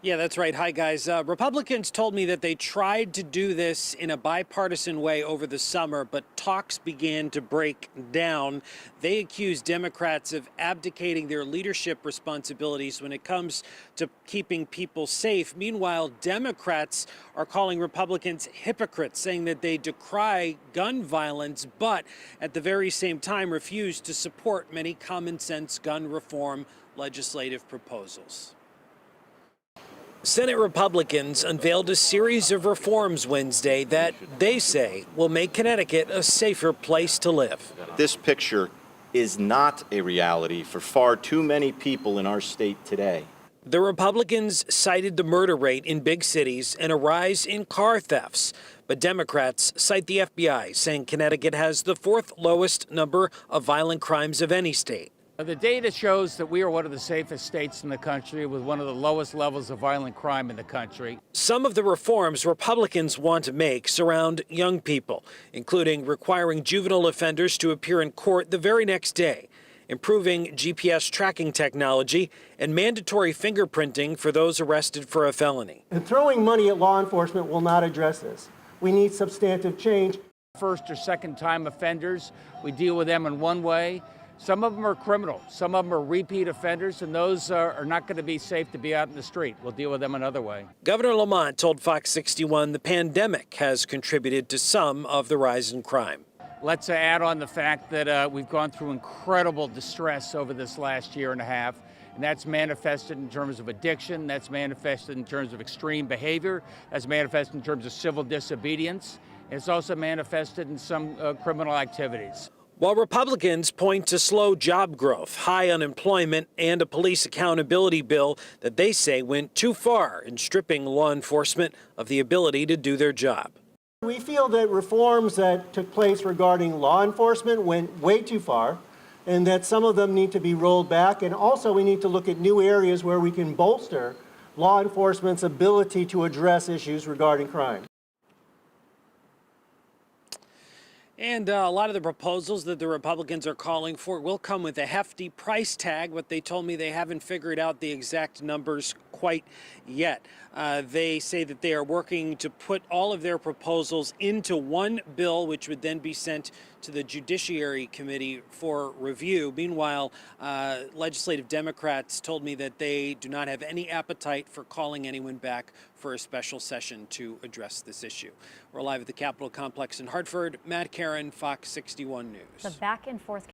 Yeah, that's right. Hi, guys. Republicans told me that they tried to do this in a bipartisan way over the summer, but talks began to break down. They accused Democrats of abdicating their leadership responsibilities when it comes to keeping people safe. Meanwhile, Democrats are calling Republicans hypocrites, saying that they decry gun violence, but at the very same time refuse to support many common sense gun reform legislative proposals. Senate Republicans unveiled a series of reforms Wednesday that they say will make Connecticut a safer place to live. This picture is not a reality for far too many people in our state today. The Republicans cited the murder rate in big cities and a rise in car thefts. But Democrats cite the FBI, saying Connecticut has the fourth lowest number of violent crimes of any state. The data shows that we are one of the safest states in the country with one of the lowest levels of violent crime in the country. Some of the reforms Republicans want to make surround young people, including requiring juvenile offenders to appear in court the very next day, improving GPS tracking technology, and mandatory fingerprinting for those arrested for a felony. And throwing money at law enforcement will not address this. We need substantive change. First or second time offenders, we deal with them in one way. Some of them are criminal, some of them are repeat offenders, and those are not going to be safe to be out in the street. We'll deal with them another way. Governor Lamont told Fox 61 the pandemic has contributed to some of the rise in crime. Let's add on the fact that we've gone through incredible distress over this last year and a half, and that's manifested in terms of addiction, that's manifested in terms of extreme behavior, that's manifested in terms of civil disobedience, and it's also manifested in some criminal activities. While Republicans point to slow job growth, high unemployment, and a police accountability bill that they say went too far in stripping law enforcement of the ability to do their job. We feel that reforms that took place regarding law enforcement went way too far, and that some of them need to be rolled back. And also we need to look at new areas where we can bolster law enforcement's ability to address issues regarding crime. And a lot of the proposals that the Republicans are calling for will come with a hefty price tag, but they told me they haven't figured out the exact numbers quite yet. They say that they are working to put all of their proposals into one bill, which would then be sent to the Judiciary Committee for review. Meanwhile, legislative Democrats told me that they do not have any appetite for calling anyone back for a special session to address this issue. We're live at the Capitol Complex in Hartford. Matt Karen, Fox 61 News. The back and forth